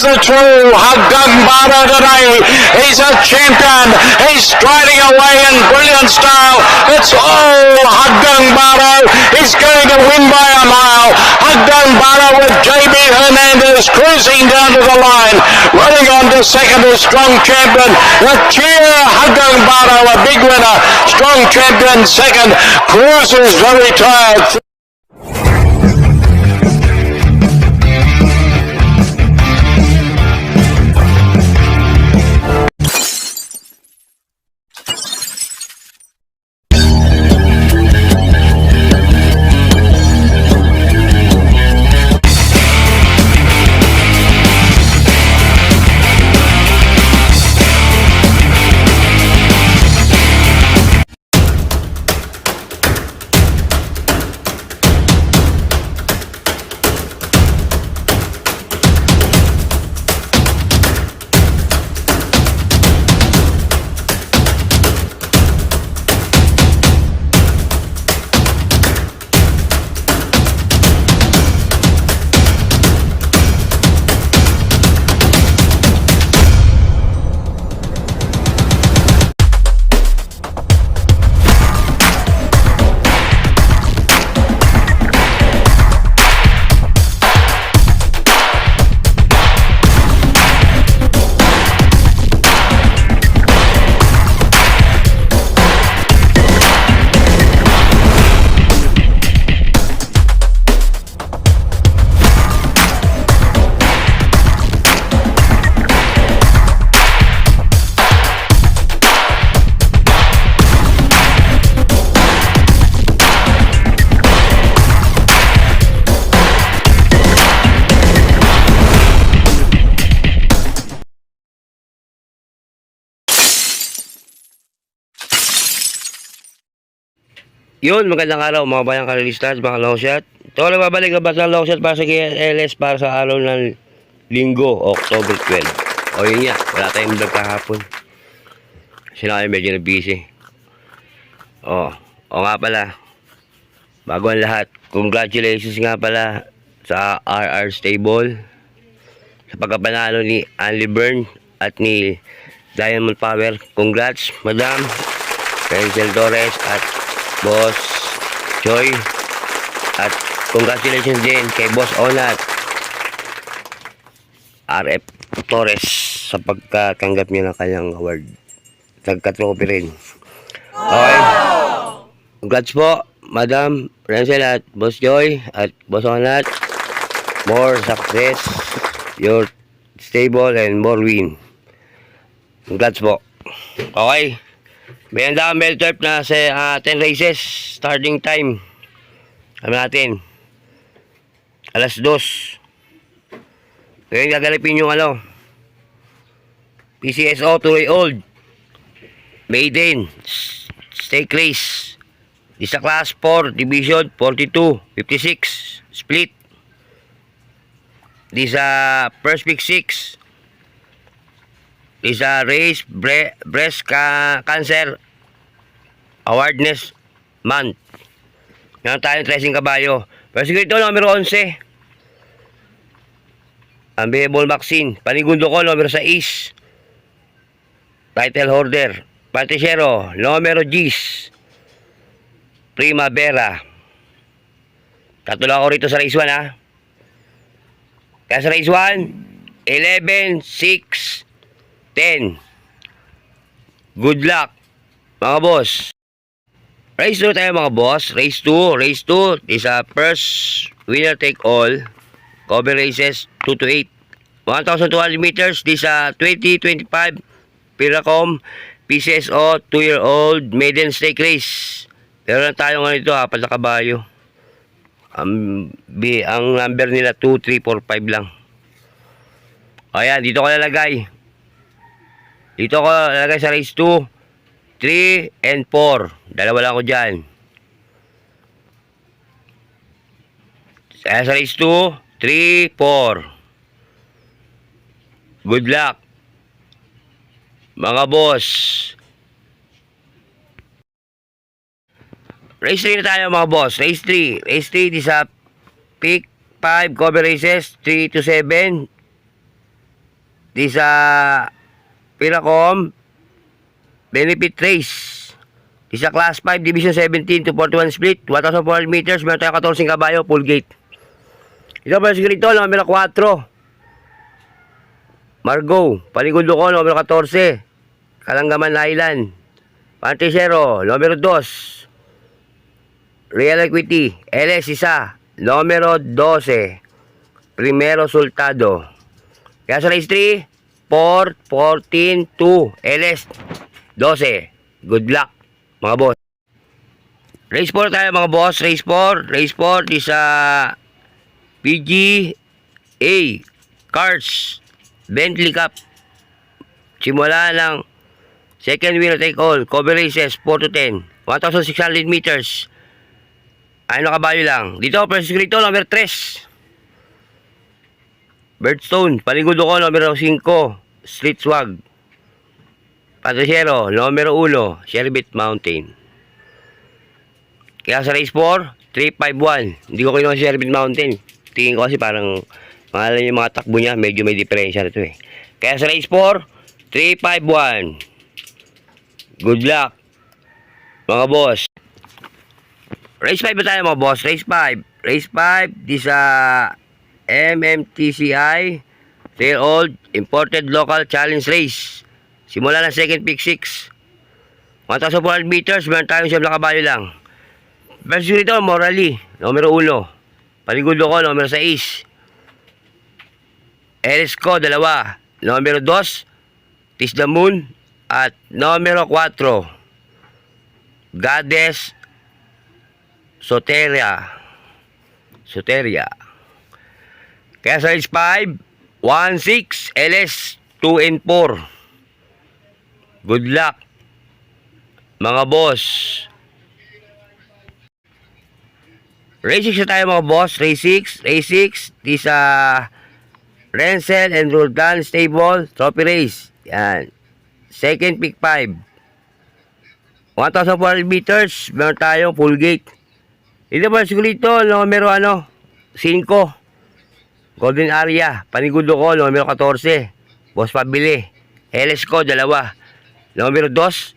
the true Haggang Baro today. He's a champion. He's striding away in brilliant style. It's all Haggang Baro. He's going to win by a mile. Haggang Baro with JB Hernandez cruising down to the line. Running on to second is Strong Champion. The cheer Haggang Baro, a big winner. Strong Champion second. Cruises very tired. Yun, magandang araw mga bayang kalilistas, mga long shot. Ito nagbabalik ang batang long shot para sa KLS para sa araw ng Linggo, October 12. O yun nga, wala tayong vlog kahapon. Kasi na kayo medyo na busy. O nga pala, bago ang lahat, congratulations nga pala sa RR Stable sa pagkapanalo ni Anli Byrne at ni Diamond Power. Congrats, Madam Renzel Torres at Boss Joy, at congratulations din kay Boss Onat RF Torres sa pagkatanggap niya ng kanyang award. Nagka-trophy rin. Okay, congrats po Madam Renzel at Boss Joy at Boss Onat. More success your stable and more win. Congrats po. Okay, may handa kang bell turf na sa 10 races. Starting time kami natin alas 2. Ngayon gagalipin yung PCSO 2-year-old maiden stake race. Isa class 4 division 42-56 split. Isa first pick 6. Isa race breast cancer awareness month. Meron tayong tracing kabayo. Pero siguro ito, numero 11. Unbearable vaccine. Panigundo ko, numero 6. Title holder. Pantisero, numero 10. Primavera. Tatlo ako rito sa race 1 ha. Kaya sa race 1, 11, 6, 10. Good luck mga boss. Race 2 tayo mga boss. Race 2 is a first winner take all. Cover races 2 to 8. 1,200 meters. This 2025 Piracom PCSO 2-year-old maiden stake race. Pero lang tayo nga nito, 4 na kabayo. Ang number nila 2, 3, 4, 5 lang. Ayan, dito ko lalagay. Dito ko lalagay sa race 2, 3, and 4. Dalawa lang ako dyan. Sa race 2, 3, 4. Good luck mga boss. Race 3 na tayo mga boss. Race 3. Race 3 is a pick 5 cover races 3 to 7. di sa Piracom Benefit Race. Di sa Class 5, Division 17 to 41 split, 1,400 meters, meron tayo 14 kabayo, full gate. Ito pa sigurito, numero 4. Margo, Panigundo ko, numero 14. Kalanggaman Island. Pantisero, numero 2. Real Equity, LS isa, numero 12. Primero Sultado. Kaya sa race 3, 4, 14, 2, LS 12. Good luck, mga boss. Race 4 tayo, mga boss. Race 4 di sa PGA Cars Bentley Cup. Simula ng second winner take all. Cover races 4 to 10. 1,600 meters. Ano kabayo lang. Dito, first rito, number 3. Birdstone, Panigundo ko, numero 5. Street Swag. Patriciero, numero 1. Sherbet Mountain. Kaya sa race 4, 351. Hindi ko kinuha si Sherbet Mountain. Tingin ko kasi parang pangalan yung mga takbo niya, medyo may diferensya nito eh. Kaya sa race 4, 351. Good luck, mga boss. Race 5 ba tayo, mga boss? Race 5. Race 5, di sa MMTCI Trail Old Imported Local Challenge Race. Simula ng second pick 6. 1,400 meters, meron tayong siyam na kabayo lang. Versus dito, Morally, numero 1. Panigundo ko, numero 6. Eresco, 2. Numero 2, Tis the Moon. At numero 4, Goddess Soteria. Kaya sa race 5, 1, 6, LS 2 and 4. Good luck, mga boss. Race 6 na tayo, mga boss. Race 6 di sa Renzel and Roldan Stable Trophy Race. Yan. Second pick 5. 1,400 meters, meron tayong full gate. Ito ba siguro ito, numero 5. Golden Area, Panigundo ko, numero 14. Boss Pabili. LS ko, 2. Numero 2,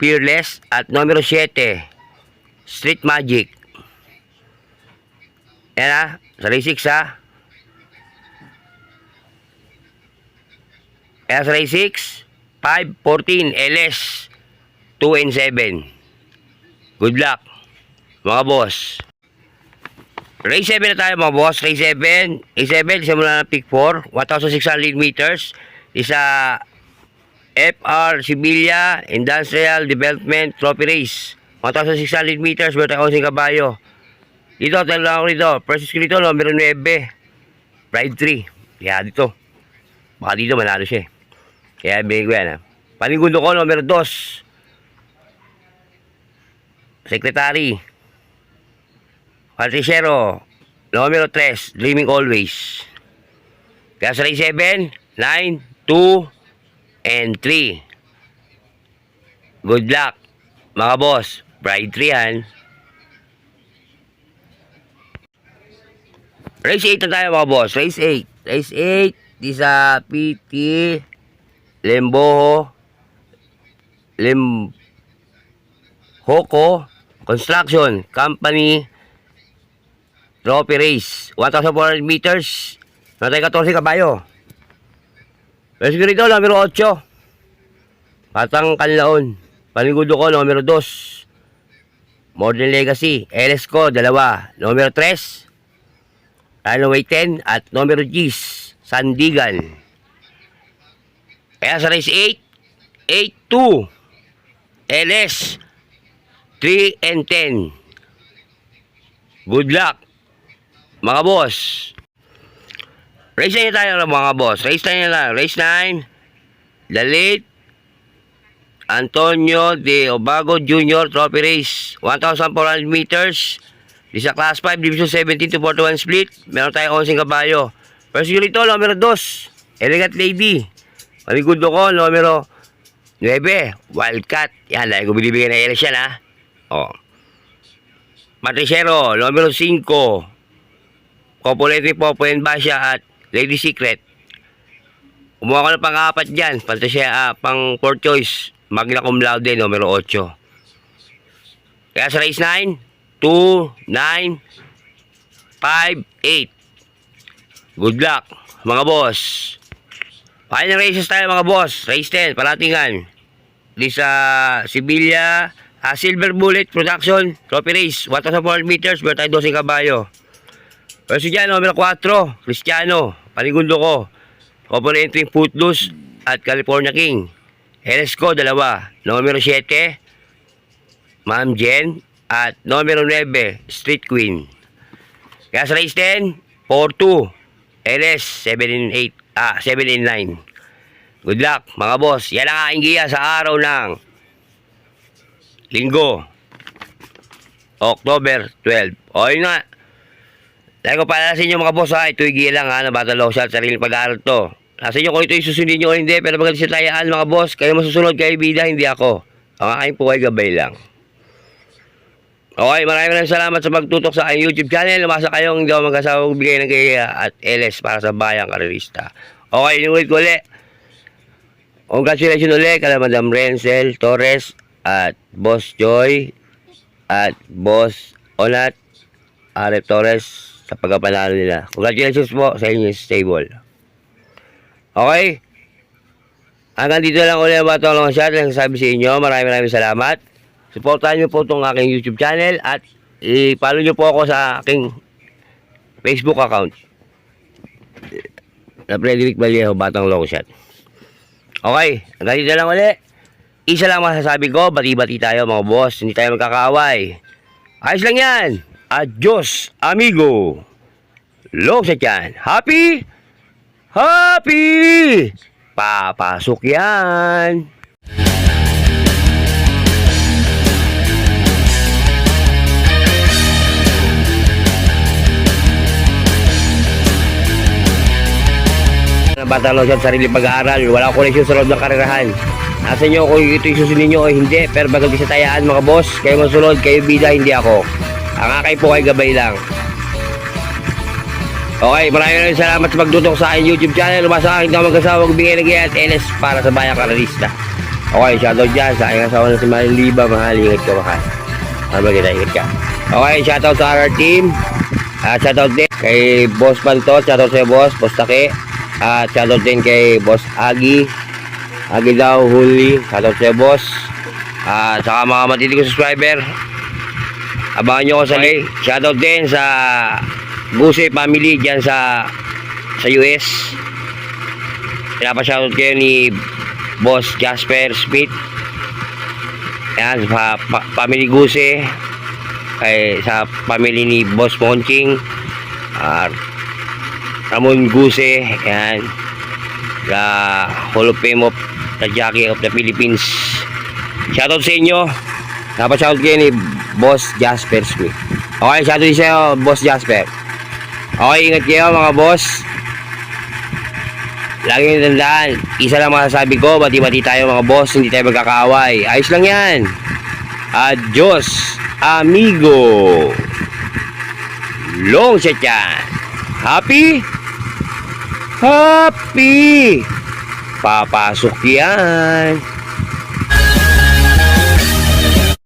Fearless. At numero 7, Street Magic. Yan ha, sa race 6 ha. Kaya sa race 6, 5, 14, LS 2 and 7. Good luck, mga boss. Race 7 na tayo, mga boss. Race 7. Race 7, simula ng pick 4. 1,600 meters. Isa FR Sibilia Industrial Development Trophy Race. 1,600 meters. Meron tayo 11 kabayo. Dito, tayo lang ako dito. First skill dito, numero 9. Pride 3. Kaya dito. Baka dito manalo siya. Kaya bigay ko yan ha. Panigundo ko, numero 2. Secretary. Patriciero, numero 3, Dreaming Always. Kaya sa race 7, 9, 2, and 3. Good luck, mga boss. Pride 3 yan. Race 8 na tayo, mga boss. Race 8. Race 8, di sa PT Lemboho Hoko Construction Company Trophy Race. 1,400 meters. Natay 14 kabayo. Pero sigurito, numero 8. Patang Kanlaon. Panigundo ko, numero 2. Modern Legacy. LS ko, 2. Numero 3. Runway 10. At numero 10. Sandigan. Kaya sa race 8, 8-2. LS 3 and 10. Good luck, mga boss. Race 9 tayo, mga boss. Race 9 na lang. Race 9. The late Antonio de Obago Jr. Trophy Race. 1,400 meters. Di sa Class 5, Division 17 to 41 split. Meron tayo 11 kabayo. First unit ito, numero 2. Elegant Lady. Panigundo ko, numero 9. Wildcat. Yan, dahil ko binibigyan ng LS yan, ha. O. Patriciero, numero 5. Copulete po, Puyen Basya at Lady Secret. Kumuha ko ng pang-apat dyan. Pang fourth choice. Magna cum laude, numero 8. Kaya sa race 9, 2, 9, 5, 8. Good luck, mga boss. Final races tayo, mga boss. Race 10, Palatingan. Di sa Sevilla, Silver Bullet Production, Trophy Race, 1,400 meters, meron tayo 12 kabayo. Pero si Jan, numero 4, Cristiano, Panigundo ko. Open entry, Footloose at California King. Eresco, 2, numero 7, Ma'am Jen, at numero 9, Street Queen. Kaya sa race 10, 4-2, LS, 7-9. Good luck, mga boss. Yan ang aking giya sa araw ng Linggo, October 12. O yun nga. Dahil ko pala sa inyo, mga boss, ha, ito'y giya lang, ha, na Battle Law Shot, sariling pag-aaral to. Nasa inyo kung ito'y susundin nyo o hindi, pero maganda siya tayaan, mga boss. Kayo masusunod, kayo bida, hindi ako. Ang aking po ay gabay lang. Okay, maraming salamat sa pagtutok sa aking YouTube channel. Lumasa kayong hindi ako mag-asawang bigay ng gaya at LS para sa bayang karerista. Okay, inulit ko ulit. Congratulations ulit kala Madam Renzel Torres at Boss Joy at Boss Onat Arep Torres sa pagkapanalo nila. Congratulations po sa inyong stable. Okay? Hanggang dito lang ulit ang Battle Law Shot. Ang sabi sa inyo, maraming salamat. Supportahan nyo po itong aking YouTube channel at i-follow nyo po ako sa aking Facebook account na Frederick Vallejo, Batang Long Shot. Okay, hanggang dito lang ulit. Isa lang masasabi ko, bati-bati tayo mga boss, hindi tayo magkakaaway. Ayos lang yan. Adios, amigo. Long Shot yan. Happy? Happy! Papasok yan. Battle Law Shot, sarili pag-aaral. Wala akong koneksyon sa loob ng karerahan. Nasa inyo kung ito'y susundin nyo o hindi. Pero bagal sa tayaan, mga boss. Kayo masunod, kayo bida, hindi ako. Ang akay po ay gabay lang. Okay, maraming salamat sa pagtutok sa aking YouTube channel. Lumasa aking daw mag-asawa, magbigay ng gaya at LS para sa bayang karerista. Okay, shoutout dyan sa aking asawa na si Maring Liba. Mahal, ingat ka, mahal. Ingat ka. Okay, shoutout sa our team. Shoutout din kay Boss Pantot. Shoutout sa boss, Boss Take. At shoutout din kay Boss Agi daw, Huli. Shoutout sa boss. At saka mga matitig subscriber, abangan nyo ko sa shoutout din sa Guse family dyan sa US. Pinapa-shoutout kayo ni Boss Jasper Smith. Yan, sa family Guse. Sa family ni Boss Monching. Ramon Guse. Yan. The Hall of Fame of the Jockey of the Philippines. Shoutout sa inyo. Pinapa-shoutout kayo ni Boss Jasper Smith. Okay, shoutout sa inyo, Boss Jasper. Okay, ingat kayo mga boss. Lagi nyo tandaan, isa lang masasabi ko, bati-bati tayo mga boss, hindi tayo magkakaaway. Ayos lang yan. Adios, amigo. Long Shot yan. Happy? Happy. Papasok yan.